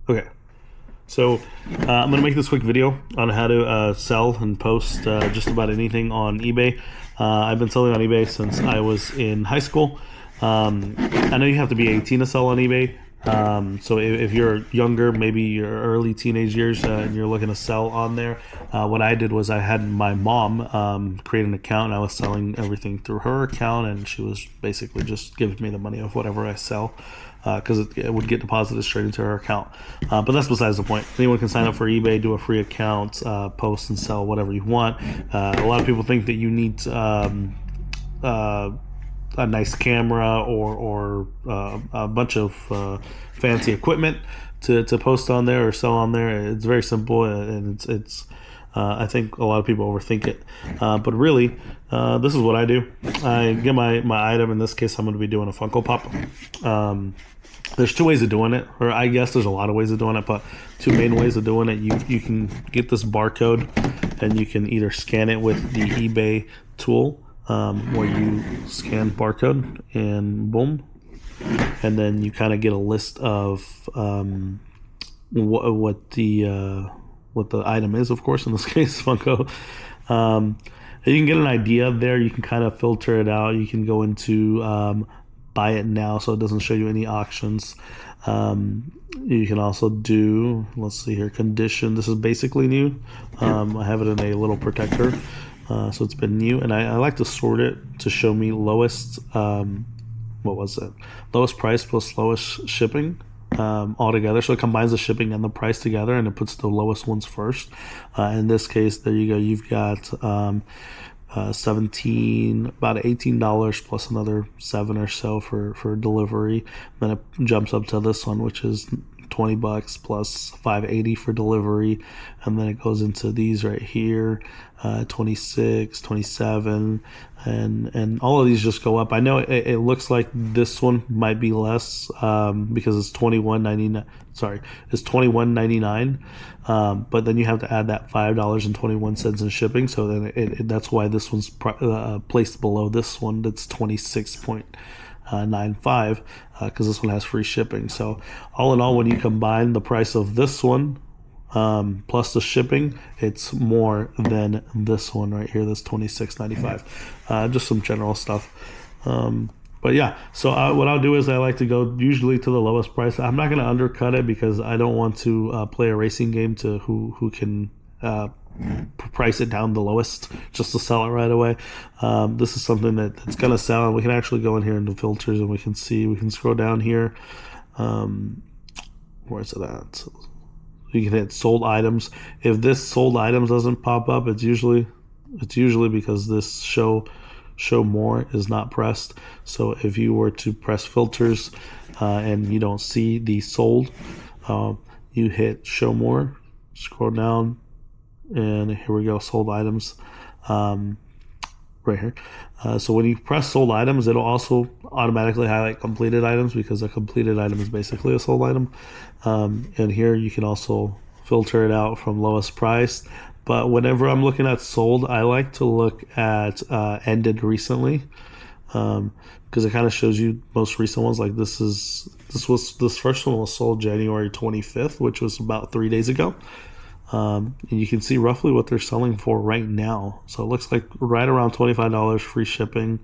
Okay, so I'm going to make this quick video on how to sell and post just about anything on eBay. I've been selling on eBay since I was in high school. I know you have to be 18 to sell on eBay. So if you're younger, maybe your early teenage years, and you're looking to sell on there, what I did was I had my mom create an account, and I was selling everything through her account, and she was basically just giving me the money of whatever I sell, because it would get deposited straight into her account. But that's besides the point. Anyone can sign up for eBay, do a free account, post and sell whatever you want. A lot of people think that you need a nice camera or a bunch of fancy equipment to post on there or sell on there. It's very simple, and it's I think a lot of people overthink it, but really this is what I do. I get my item. In this case, I'm going to be doing a Funko Pop. There's two ways of doing it, or I guess there's a lot of ways of doing it, but two main ways of doing it. You can get this barcode, and you can either scan it with the eBay tool, where you scan barcode and boom, and then you kind of get a list of what the item is, of course, in this case Funko. And you can get an idea there. You can kind of filter it out. You can go into buy it now, so it doesn't show you any auctions. You can also do, let's see here, condition. This is basically new. I have it in a little protector. So it's been new, and I like to sort it to show me lowest, what was it? Lowest price plus lowest shipping all together. So it combines the shipping and the price together, and it puts the lowest ones first. In this case, there you go. You've got about $18 plus another $7 or so for delivery. Then it jumps up to this one, which is $20 plus $5.80 for delivery, and then it goes into these right here, 26, 27, and all of these just go up. I know it looks like this one might be less because it's $21.99. Sorry, it's $21.99, but then you have to add that $5.21 in shipping. So then that's why this one's placed below this one. That's 26.95 because this one has free shipping. So all in all, when you combine the price of this one plus the shipping, it's more than this one right here, this $26.95. Just some general stuff. But yeah, so what I'll do is I like to go usually to the lowest price. I'm not going to undercut it because I don't want to play a racing game to who can price it down the lowest just to sell it right away. This is something that's going to sell, and we can actually go in here into filters, and we can scroll down here. Where's it at? You can hit sold items. If this sold items doesn't pop up, it's usually because this show more is not pressed. So if you were to press filters and you don't see the sold, you hit show more, scroll down, and here we go, sold items right here. So when you press sold items, it'll also automatically highlight completed items, because a completed item is basically a sold item. And here you can also filter it out from lowest price. But whenever I'm looking at sold, I like to look at ended recently, because it kind of shows you most recent ones. Like this first one was sold January 25th, which was about 3 days ago. And you can see roughly what they're selling for right now. So it looks like right around $25 free shipping,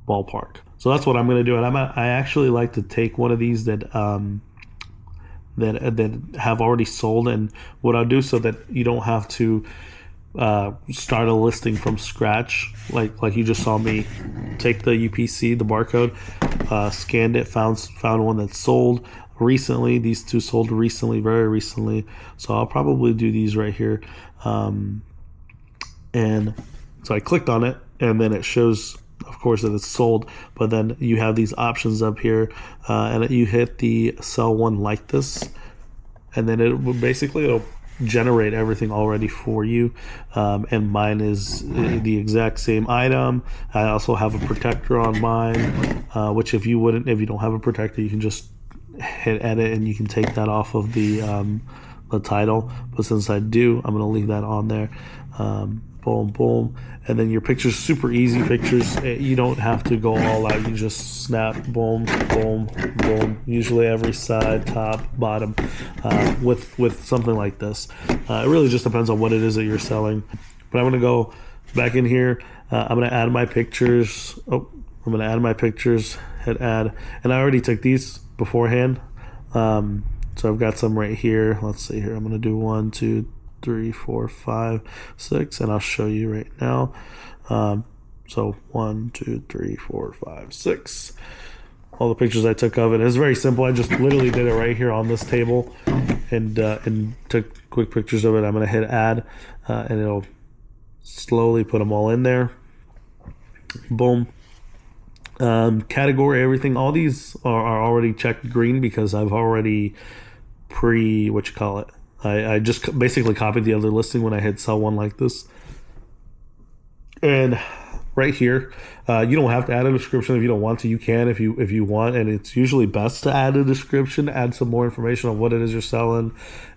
ballpark. So that's what I'm going to do. And I actually like to take one of these that have already sold, and what I'll do so that you don't have to start a listing from scratch, like you just saw me take the UPC, the barcode, scanned it, found one that sold recently. These two sold recently, very recently. So I'll probably do these right here. And so I clicked on it, and then it shows, of course, that it's sold, but then you have these options up here, and you hit the sell one like this, and then it will it'll generate everything already for you. And mine is the exact same item. I also have a protector on mine, which if you don't have a protector, you can just hit edit and you can take that off of the title. But since I do, I'm going to leave that on there. boom, boom. And then your pictures, super easy pictures. You don't have to go all out. You just snap, boom, boom, boom. Usually every side, top, bottom, with something like this. It really just depends on what it is that you're selling. But I'm gonna go back in here. I'm gonna add my pictures. I'm gonna add my pictures. Hit add, and I already took these beforehand. So I've got some right here. Let's see here. I'm gonna do 1, 2, 3, 4, 5, 6, and I'll show you right now. So 1, 2, 3, 4, 5, 6. All the pictures I took of it. It's very simple. I just literally did it right here on this table, and took quick pictures of it. I'm gonna hit add, and it'll slowly put them all in there. Boom. Category, everything. All these are already checked green because I've already I just basically copied the other listing when I hit sell one like this. And right here, you don't have to add a description if you don't want to. You can if you want, and it's usually best to add a description, add some more information on what it is you're selling,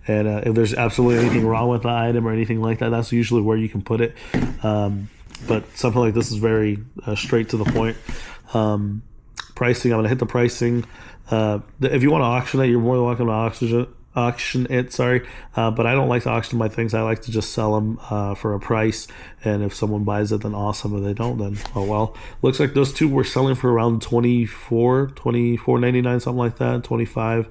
and if there's absolutely anything wrong with the item or anything like that, that's usually where you can put it. But something like this is very straight to the point. Pricing, I'm going to hit the pricing. If you want to auction it, you're more than welcome to auction it, but I don't like to auction my things. I like to just sell them for a price, and if someone buys it, then awesome. If they don't, then oh well. Looks like those two were selling for around $24.99, something like that, 25.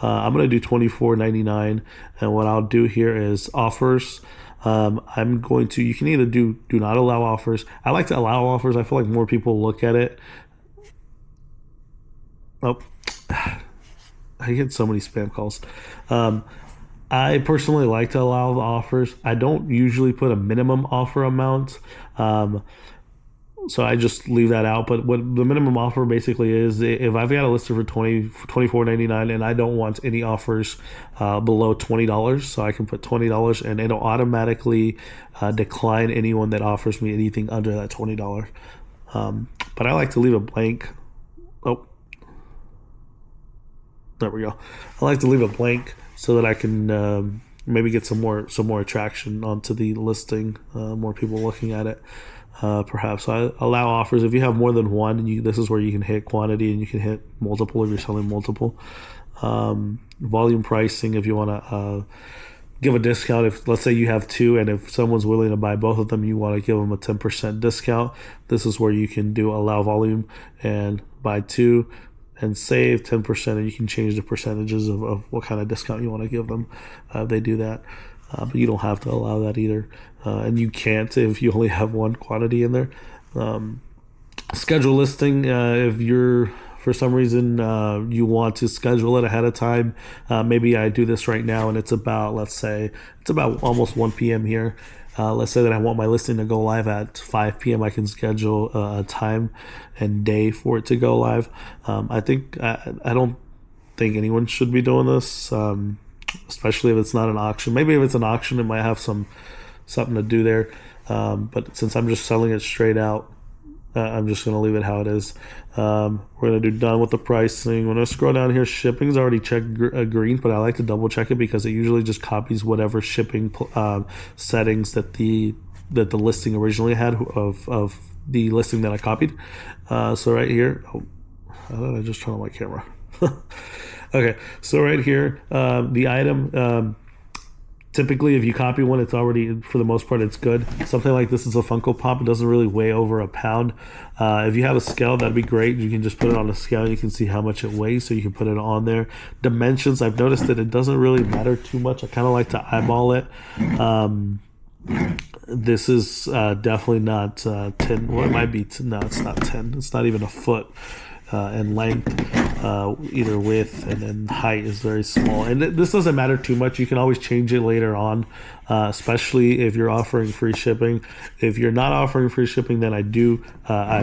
I'm going to do $24.99, and what I'll do here is offers. I'm going to, you can either do not allow offers. I like to allow offers. I feel like more people look at it. Oh, I get so many spam calls. I personally like to allow the offers. I don't usually put a minimum offer amount. So I just leave that out. But what the minimum offer basically is, if I've got a listed for $24.99 and I don't want any offers below $20, so I can put $20 and it'll automatically decline anyone that offers me anything under that $20. But I like to leave a blank. Oh, there we go. I like to leave a blank so that I can maybe get some more attraction onto the listing, more people looking at it. Perhaps. So I allow offers if you have more than one. This is where you can hit quantity, and you can hit multiple if you're selling multiple. Volume pricing, if you want to give a discount. If let's say you have two, and if someone's willing to buy both of them, you want to give them a 10% discount. This is where you can do allow volume and buy two and save 10%, and you can change the percentages of what kind of discount you want to give them. They do that. But you don't have to allow that either. And you can't if you only have one quantity in there. Schedule listing, if you're, for some reason, you want to schedule it ahead of time. Maybe I do this right now and it's about, let's say, it's about almost 1 p.m. here. Let's say that I want my listing to go live at 5 p.m. I can schedule a time and day for it to go live. I don't think anyone should be doing this. Especially if it's not an auction. Maybe if it's an auction, it might have something to do there. But since I'm just selling it straight out, I'm just going to leave it how it is. We're going to do done with the pricing. When I scroll down here, shipping's already checked green, but I like to double check it because it usually just copies whatever shipping settings that the listing originally had of the listing that I copied. So right here, how did I just turn on my camera? Okay, so right here, the item, typically if you copy one, it's already, for the most part, it's good. Something like this is a Funko Pop. It doesn't really weigh over a pound. If you have a scale, that'd be great. You can just put it on a scale. You can see how much it weighs, so you can put it on there. Dimensions, I've noticed that it doesn't really matter too much. I kind of like to eyeball it. This is definitely not 10. Well, it might be. No, it's not 10. It's not even a foot. And length, either width, and then height is very small. And this doesn't matter too much. You can always change it later on, especially if you're offering free shipping. If you're not offering free shipping, then I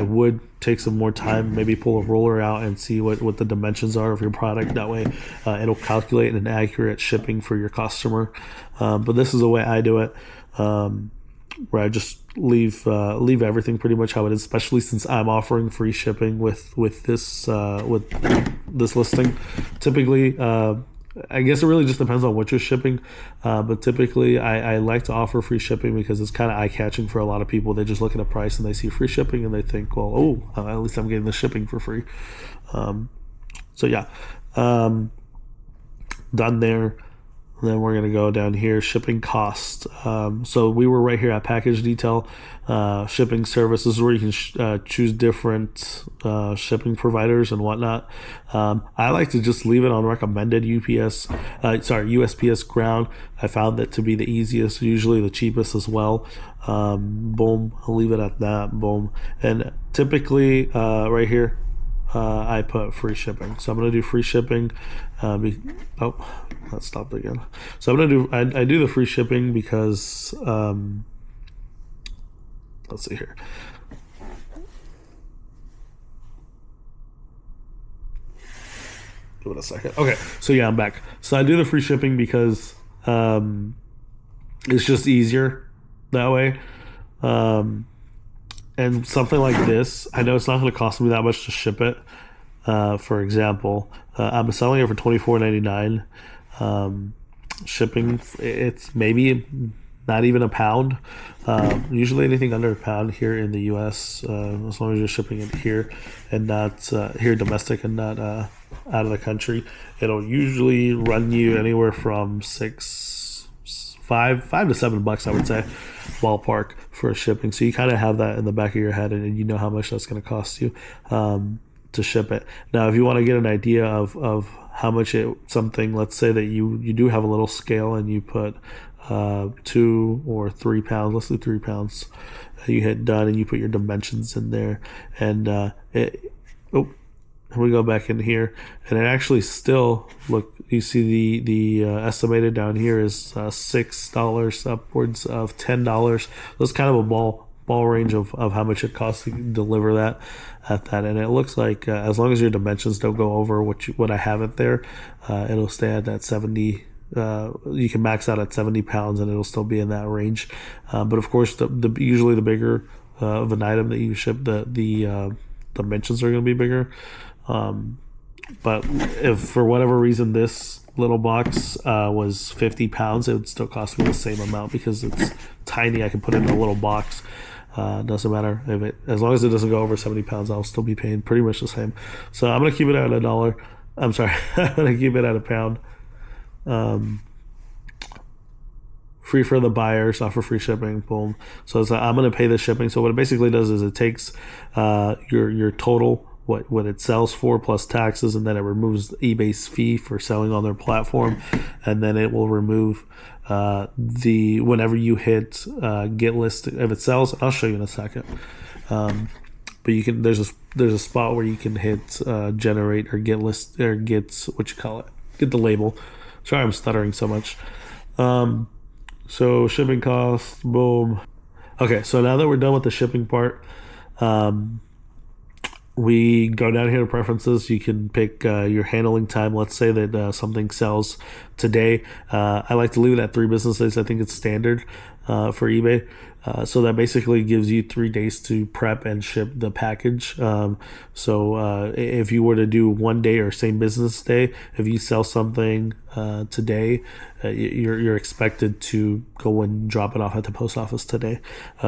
would take some more time, maybe pull a ruler out and see what the dimensions are of your product. That way it'll calculate an accurate shipping for your customer. But this is the way I do it. Where I just leave everything pretty much how it is, especially since I'm offering free shipping with this listing. Typically, I guess it really just depends on what you're shipping, but typically I like to offer free shipping because it's kind of eye-catching for a lot of people. They just look at a price and they see free shipping and they think, well, oh, at least I'm getting the shipping for free. So yeah, done there. And then we're going to go down here, shipping cost. So we were right here at package detail, shipping services, where you can choose different shipping providers and whatnot. I like to just leave it on recommended USPS ground. I found that to be the easiest, usually the cheapest as well. Boom, I'll leave it at that. Boom. And typically right here, I put free shipping. So I'm going to do free shipping. That stopped again. So I'm going to do, I do the free shipping because, let's see here. Give it a second. Okay. So yeah, I'm back. So I do the free shipping because, it's just easier that way. And something like this, I know it's not going to cost me that much to ship it. For example, I'm selling it for $24.99. Shipping, it's maybe not even a pound. Usually anything under a pound here in the U.S., as long as you're shipping it here and not here domestic and not out of the country, it'll usually run you anywhere from $5 to $7, I would say, ballpark for shipping. So you kind of have that in the back of your head, and you know how much that's going to cost you to ship it. Now, if you want to get an idea of how much something, let's say that you do have a little scale and you put 2 or 3 pounds, let's do 3 pounds, you hit done and you put your dimensions in there, and we go back in here, and it actually still, look, you see the estimated down here is $6 upwards of $10. So it's kind of a ball range of how much it costs to deliver that at that. And it looks like as long as your dimensions don't go over what I have it there, it'll stay at that 70. You can max out at 70 pounds and it'll still be in that range. But of course, usually the bigger of an item that you ship, the dimensions are going to be bigger. But if for whatever reason this little box was 50 pounds, it would still cost me the same amount because it's tiny. I can put it in a little box. Doesn't matter as long as it doesn't go over 70 pounds, I'll still be paying pretty much the same. So I'm gonna keep it at $1. I'm sorry, I'm gonna keep it at £1. Free for the buyers, offer free shipping. Boom. So I'm gonna pay the shipping. So what it basically does is it takes your total, what it sells for plus taxes, and then it removes eBay's fee for selling on their platform, and then it will remove whenever you hit get list, if it sells, I'll show you in a second. But you can, there's a spot where you can hit generate or get list, or get the label. Sorry, I'm stuttering so much. So shipping costs, boom. Okay, so now that we're done with the shipping part, we go down here to preferences. You can pick your handling time. Let's say that something sells today. I like to leave it at 3 business days. I think it's standard for eBay. So that basically gives you 3 days to prep and ship the package. So if you were to do 1 day or same business day, if you sell something today, you're expected to go and drop it off at the post office today.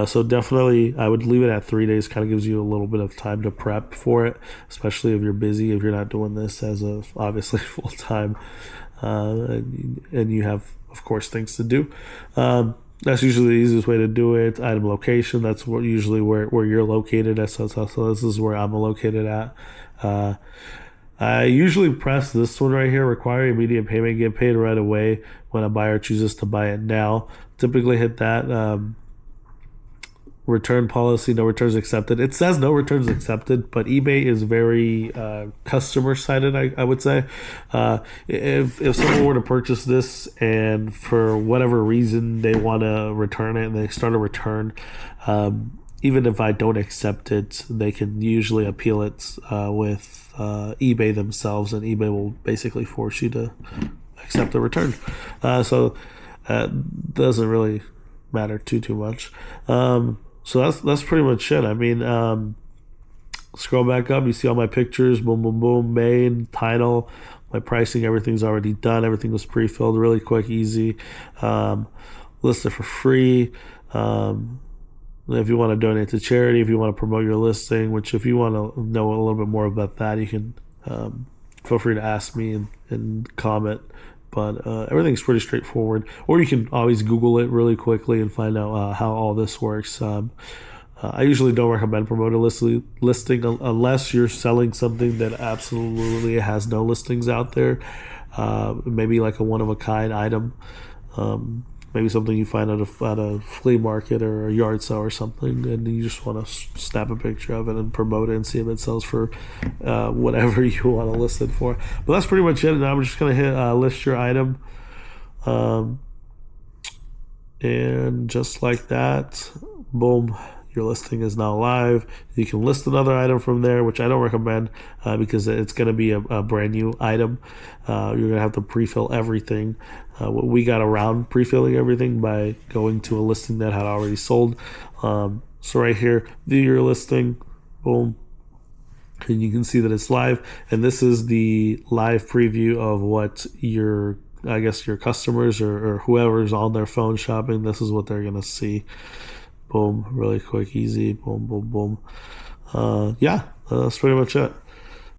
So definitely I would leave it at 3 days. Kind of gives you a little bit of time to prep for it, especially if you're busy, if you're not doing this as a obviously full time, and you have, of course, things to do. That's usually the easiest way to do it. Item location, that's usually where you're located at. So this is where I'm located at. I usually press this one right here, require immediate payment, get paid right away when a buyer chooses to buy it now. Typically hit that. Return policy, no returns accepted. It says no returns accepted, but eBay is very customer sided, I would say. If someone were to purchase this and for whatever reason they want to return it and they start a return, even if I don't accept it, they can usually appeal it with eBay themselves, and eBay will basically force you to accept the return. So doesn't really matter too much. So that's pretty much it. I mean, scroll back up, you see all my pictures, boom, boom, boom, main, title, my pricing, everything's already done. Everything was pre-filled, really quick, easy. List it for free. If you want to donate to charity, if you want to promote your listing, which if you want to know a little bit more about that, you can feel free to ask me and comment. But everything's pretty straightforward. Or you can always Google it really quickly and find out how all this works. I usually don't recommend promoting listing unless you're selling something that absolutely has no listings out there. Maybe like a one-of-a-kind item. Maybe something you find at a flea market or a yard sale or something, and you just want to snap a picture of it and promote it and see if it sells for whatever you want to list it for. But that's pretty much it. And I'm just going to hit list your item. And just like that, boom, your listing is now live. You can list another item from there, which I don't recommend because it's going to be a brand new item. You're going to have to pre-fill everything. We got around pre-filling everything by going to a listing that had already sold. So right here, view your listing, boom. And you can see that it's live. And this is the live preview of what your customers or whoever's on their phone shopping, this is what they're going to see. Boom, really quick, easy, boom, boom, boom. Yeah, that's pretty much it.